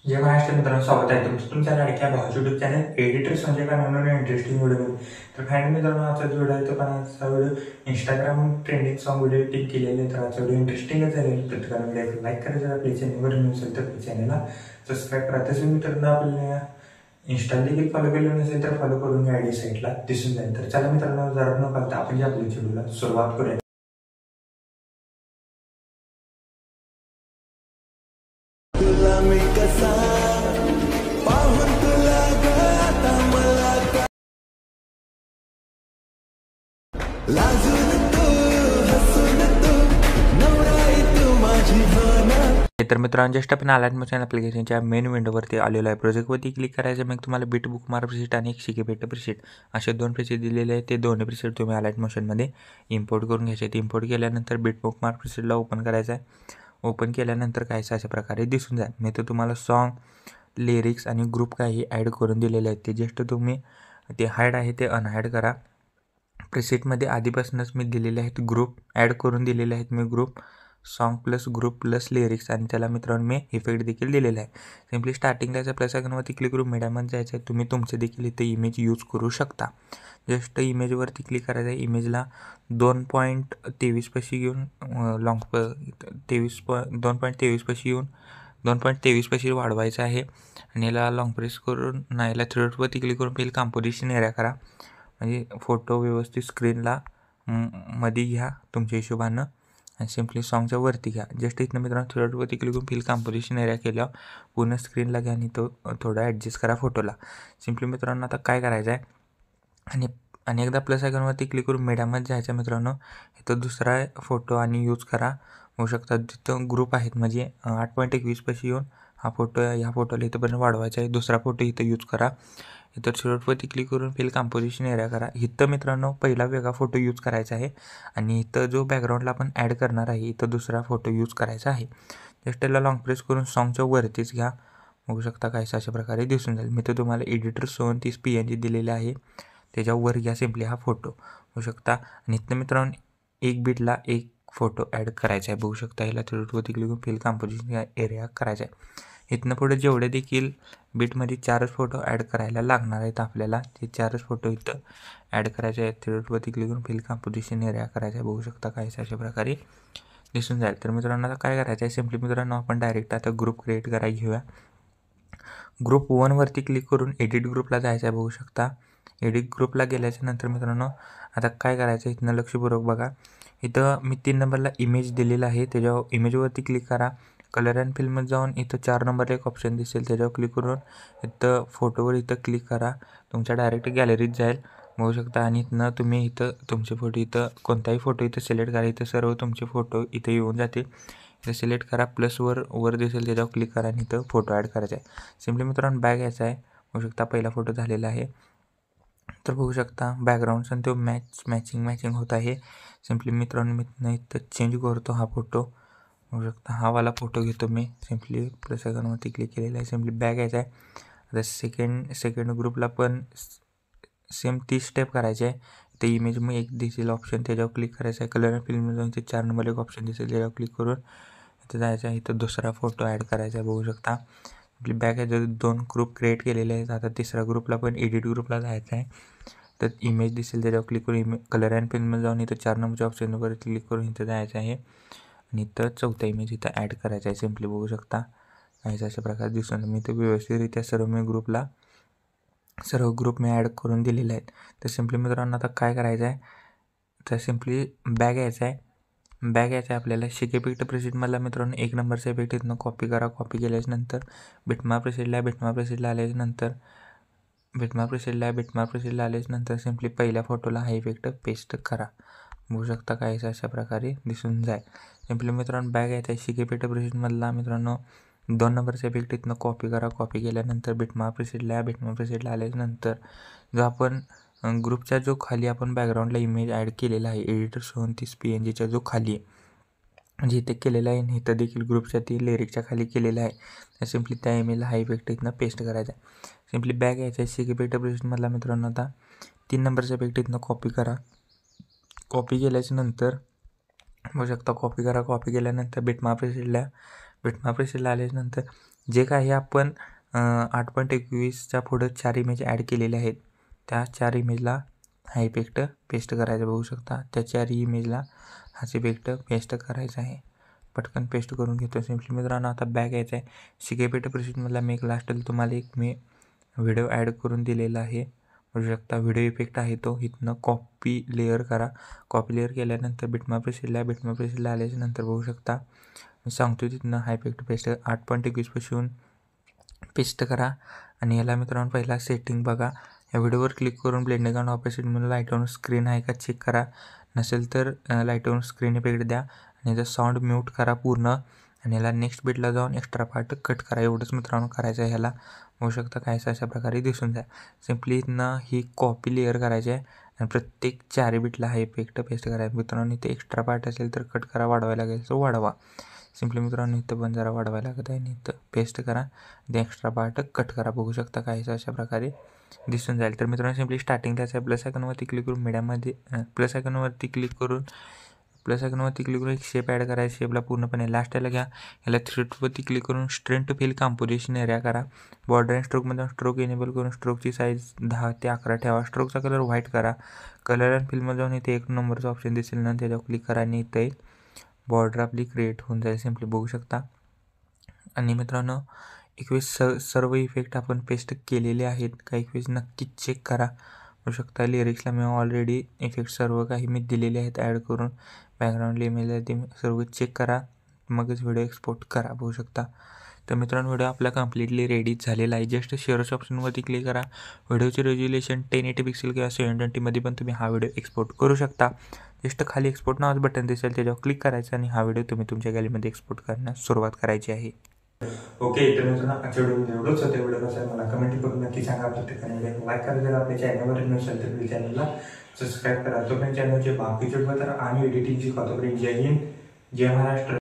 जय महाराष्ट्र मित्रांनो, स्वागत आहे तुमच्या लाडक्या भावाच्या यूट्यूब चॅनल एडिटर संजय कानून इंटरेस्टिंग व्हिडिओ. तर फायनली मित्रांनो, आजचा व्हिडिओ आहे तो पण आजचा video Instagram trending song video tick केलेले आहे. तर आजचा व्हिडिओ इंटरेस्टिंगच झालेला. प्रत्येकाला व्हिडिओ लाईक करायचा, आपल्या चॅनलवर नसेल तर चॅनलला सबस्क्राईब करा. तसं मित्रांनो, आपल्याला इंस्टा देखील फॉलो केलं नसेल तर फॉलो करून घ्या, आयडी साईटला दिसून जाईल. तर चला मित्रांनो, जरा न करता आपण आपल्या व्हिडिओला सुरुवात करूया. मी कसा पाहून तुला आता मला लाजून तू हसून तू नवराई तू माझी भावना. तर मित्रांनो, जस्ट आपण अलाइनमेंट ॲप्लिकेशनच्या मेन विंडोवरती आलेलो आहे. प्रोजेक्टवरती क्लिक करायचं. मग तुम्हाला बीट बुकमार्क प्रीसेट आणि एक शिके भेट प्रीसेट असे दोन प्रीसेट दिलेले आहेत. ते दोन्ही प्रीसेट तुम्ही अलाइट मोशनमध्ये इम्पोर्ट करून घ्यायचे आहेत. इम्पोर्ट केल्यानंतर बीट बुकमार्क प्रीसेटला ओपन करायचं आहे. ओपन केल्यानंतर काहीच अशा प्रकारे दिसून जाईल. मी तर तुम्हाला सॉन्ग, लिरिक्स आणि ग्रुप काही ॲड करून दिलेले आहेत. ते जस्ट तुम्ही ते हाईड आहे ते अनहाईड करा. प्रीसेटमध्ये आधीपासूनच मी दिलेले आहेत ग्रुप ॲड करून दिलेले आहेत. मी group song plus group plus lyrics आणि त्याला मित्रांनो मी इफेक्ट देखील दिलेला आहे. सिम्पली स्टार्टिंगला याचा प्लस आयकॉनवरती क्लिक करून मीडियामध्ये जायचं आहे. तुम्ही तुमचे देखील इथे इमेज यूज करू शकता. जस्ट इमेजवरती क्लिक करायचं आहे. इमेजला 2.23 पाशी घेऊन लॉंग 2.23 पाशी येऊन 2.23 पाशी वाढवायचं आहे. आणि याला लॉंग प्रेस करून याला थ्रेडवरती क्लिक करून पहिली कंपोजिशन एरिया करा. म्हणजे फोटो व्यवस्थित स्क्रीनला मध्ये घ्या तुमच्या हिशोबानं आणि सिम्पली सॉन्गच्या वरती घ्या. जस्ट इथनं मित्रांनो थ्रेडवरती क्लिक करून फिल कंपोजिशन एरिया केल्यावर पूर्ण स्क्रीनला घ्या आणि तो थोडा ॲडजस्ट करा फोटोला. सिम्पली मित्रांनो आता काय करायचं आहे आणि एकदा प्लस आयकॉनवरती क्लिक करून मीडियामध्ये जायचं मित्रांनो. इथं दुसरा फोटो आणि यूज करा. होऊ शकतात तिथं ग्रुप आहेत म्हणजे 8.21 पाशी येऊन हा फोटो ह्या फोटोला इथंपर्यंत वाढवायचा आहे. दुसरा फोटो इथं यूज करा. इथं थ्रेडवरती क्लिक करून फिल कंपोजिशन एरिया करा. इथं मित्रांनो पहिला वेगळा फोटो यूज करायचा आहे आणि इथं जो बॅकग्राऊंडला आपण ॲड करणार आहे इथं दुसरा फोटो यूज करायचा आहे. जस्ट त्याला लॉंग प्रेस करून सॉन्गच्या वरतीच घ्या. बघू शकता काहीसा अशा प्रकारे दिसून जाईल. मी तर तुम्हाला एडिटर 37 PNG दिलेले आहे. त्याच्यावर घ्या सिम्पली हा फोटो होऊ शकता. आणि इथनं मित्रांनो एक बीटला एक फोटो ॲड करायचा आहे. बघू शकता याला थ्रेडवरती क्लिक करून फिल कंपोजिशन एरिया करायचा आहे. इथनं पुढे जेवढे देखील बीटमध्ये 4च फोटो ॲड करायला लागणार आहेत आपल्याला ते 4च फोटो इथं ॲड करायचे आहेत. थ्रेडवरती क्लिक करून फिल कंपोजिशन एरिया करायचा आहे. बघू शकता काहीच अशा प्रकारे दिसून जाईल. तर मित्रांनो आता काय करायचं आहे सिम्पली मित्रांनो आपण डायरेक्ट आता ग्रुप क्रिएट करायला घेऊया. ग्रुप 1वरती क्लिक करून एडिट ग्रुपला जायचं आहे. बघू शकता एडिट ग्रुपला गेल्याच्या नंतर मित्रांनो आता काय करायचं इथनं लक्षपूर्वक बघा. इथं मी 3 नंबरला इमेज दिलेला आहे. त्याच्यावर इमेजवरती क्लिक करा. कलर अँड फिल्ममध्ये जाऊन इथं 4 नंबरला एक ऑप्शन दिसेल त्याच्यावर क्लिक करून इथं फोटोवर इथं क्लिक करा. तुमच्या डायरेक्ट गॅलरीत जाईल. बघू शकता आणि इथनं तुम्ही इथं तुमचे फोटो इथं कोणताही फोटो इथं सिलेक्ट करा. इथं सर्व तुमचे फोटो इथे येऊन जातील. इथं सिलेक्ट करा. वर दिसेल त्याच्यावर क्लिक करा आणि इथं फोटो ॲड करायचा आहे. सिम्पली मित्रांनो बॅग यायचा आहे. बघू शकता पहिला फोटो झालेला आहे. तर बघू शकता बॅकग्राऊंड आणि तो मॅचिंग होत आहे. सिम्पली मित्रांनो मी इथं चेंज करतो हा फोटो. बघू शकता हा वाला फोटो घेतो मी. सिम्पली प्लस आयकॉनवरती क्लिक केलेला आहे. सिम्पली बॅग यायचा आहे. आता सेकंड ग्रुपला पण सेम 30 स्टेप करायचे आहे. ते इमेज मग एक दिसेल ऑप्शन त्याच्यावर क्लिक करायचं आहे. कलर फिल्म जाऊन ते 4 नंबर एक ऑप्शन दिसेल त्याच्यावर क्लिक करून इथं जायचं आहे. इथं दुसरा फोटो ॲड करायचा आहे. बघू शकता आपली बॅग आहे. 2 ग्रुप क्रिएट केलेले आहेत. आता तिसऱ्या ग्रुपला पण एडिट ग्रुपला जायचं आहे. तर इमेज दिसेल त्याच्यावर क्लिक करून कलर अँड फिल्ममध्ये जाऊन इथं 4 नंबरच्या ऑप्शनवर क्लिक करून इथं जायचं आहे आणि इथं चौथा इमेज इथं ॲड करायचा आहे. सिम्पली बघू शकता काहीच अशा प्रकारे दिसून मी तर व्यवस्थितरित्या सर्व ग्रुप मी ॲड करून दिलेले आहेत. तर सिम्पली मित्रांनो आता काय करायचं आहे तर सिम्पली बॅग यायचं आहे. आपल्याला शिके इफेक्ट प्रेसेटमधला मित्रांनो 1 नंबरचा इफेक्ट इथनं कॉपी करा. कॉपी केल्याच्यानंतर बिटमार्क प्रेसेटला आल्याच्यानंतर सिम्पली पहिल्या फोटोला हा इफेक्ट पेस्ट करा. बघू शकता काहीच अशा प्रकारे दिसून जाईल. सिम्पली मित्रांनो बॅग यायचा आहे. शिके इफेक्ट प्रेसेटमधला मित्रांनो 2 नंबरचा इफेक्ट इथनं कॉपी करा. कॉपी केल्यानंतर बिटमार्क प्रेसेटला आल्याच्यानंतर जो आपण ग्रुपच्या जो खाली आपण बॅकग्राऊंडला इमेज ॲड केलेला आहे एडिटर 37 PNGचा जो खाली आहे म्हणजे इथे केलेला आहे आणि इथं देखील ग्रुपच्या ती लिरिकच्या खाली केलेला आहे. तर सिम्पली त्या इमेजला हा इफेक्ट इथनं पेस्ट करायचा आहे. सिम्पली बॅग यायचा आहे. शिके इफेक्ट प्रेसेटमधला मित्रांनो आता 3 नंबरचा इफेक्ट इथनं कॉपी करा. कॉपी केल्याच्यानंतर बघू शकता कॉपी केल्यानंतर बिटमार्क प्रेसेटला आल्याच्यानंतर जे काही आपण 8.21च्या पुढं 4 इमेज ॲड केलेले आहेत त्या 4 इमेजला हा इफेक्ट पेस्ट करायचा. बघू शकता त्या 4 इमेजला हाच इफेक्ट पेस्ट करायचा आहे. पटकन पेस्ट करून घेतो सिम्पली मित्रांनो. आता बॅक यायचं आहे. शिकेपेट प्रिसेटमधला मी एक लास्टला तुम्हाला एक मी व्हिडिओ ॲड करून दिलेला आहे. बघू शकता व्हिडिओ इफेक्ट आहे तो. इथनं कॉपी लेअर करा. कॉपी लेअर केल्यानंतर बिटमॅप प्रिसेटला आल्याच्या नंतर बघू शकता मी सांगतो तिथनं हा इफेक्ट पेस्ट 8.21 पासून पेस्ट करा. आणि याला मित्रांनो पहिला सेटिंग बघा. या व्हिडिओवर क्लिक करून ब्लेंडिंग अँड ऑपेसिटी म्हणून लाईट ऑन स्क्रीन आहे का चेक करा. नसेल तर लाईट ऑन स्क्रीन इफेक्ट द्या आणि याचा साऊंड म्यूट करा पूर्ण. आणि याला नेक्स्ट बिटला जाऊन एक्स्ट्रा पार्ट कट करा. एवढंच मित्रांनो करायचं आहे. ह्याला होऊ शकतं कायचं अशा प्रकारे दिसून जाईल. सिम्पली इथनं ही कॉपी लेअर करायची आहे आणि प्रत्येक 4 बिटला हा इफेक्ट पेस्ट करायचा. मित्रांनो इथे एक्स्ट्रा पार्ट असेल तर कट करा, वाढवायला लागेल तर वाढवा. सिम्पली मित्रांनो इथं पण जरा वाढवायला लागत आहे आणि इथं पेस्ट करा. ते एक्स्ट्रा पार्ट कट करा. बघू शकता काहीच अशा प्रकारे दिसून जाईल. तर मित्रांनो सिम्पली स्टार्टिंगलाच आहे प्लस आयकॉनवरती क्लिक करून मीडियामध्ये प्लस आयकॉनवरती क्लिक करून एक शेप ॲड करायचा. शेपला पूर्णपणे लास्ट याला घ्या. याला थ्रेडवरती क्लिक करून strength to fill composition area करा. बॉर्डर अँड स्ट्रोकमध्ये स्ट्रोक इनेबल करून स्ट्रोकची साईज 10 ते 11 ठेवा. स्ट्रोकचा कलर व्हाईट करा. कलर अँड फिलमध्ये जाऊन इथे 1 नंबरचा ऑप्शन दिसेल ना त्याच्यावर क्लिक करा आणि इथे बॉर्डर आपली क्रिएट होऊन जाईल. सिम्पली बघू शकता. आणि मित्रांनो 21 सर्व इफेक्ट आपण पेस्ट केलेले आहेत. काही इफेक्ट नक्कीच चेक करा. बघू शकता लिरिक्सला मी ऑलरेडी इफेक्ट सर्व काही मी दिलेले आहेत ॲड करून. बॅकग्राऊंड इमेजला ते सर्व चेक करा मगच व्हिडिओ एक्सपोर्ट करा. बघू शकता. तर मित्रांनो व्हिडिओ आपला कम्प्लिटली रेडी झालेला आहे. जस्ट शेअरच्या ऑप्शनवरती क्लिक करा. व्हिडिओची रेज्युलेशन 1080 पिक्सेल किंवा 720मध्ये पण तुम्ही हा व्हिडिओ एक्सपोर्ट करू शकता. जस्ट खाली एक्सपोर्ट नावाचं बटन दिसेल त्याच्यावर क्लिक करायचं आणि हा व्हिडिओ तुम्ही तुमच्या गॅलरीमध्ये एक्सपोर्ट करण्यास सुरुवात करायची आहे. ओके तर मित्रांनो आजच्या व्हिडिओमध्ये एवढंच होतं. व्हिडिओ कसा आहे मला कमेंट करून नक्की सांगा. प्रत्येकाने लाईक करा. जर आपल्या चॅनलवर नसेल तर प्लीज चॅनलला सबस्क्राईब करा. तो पण चॅनलचे बाकीचे तर आणि एडिटिंगची कॉटोपर्यंत. जय हिंद, जय महाराष्ट्र.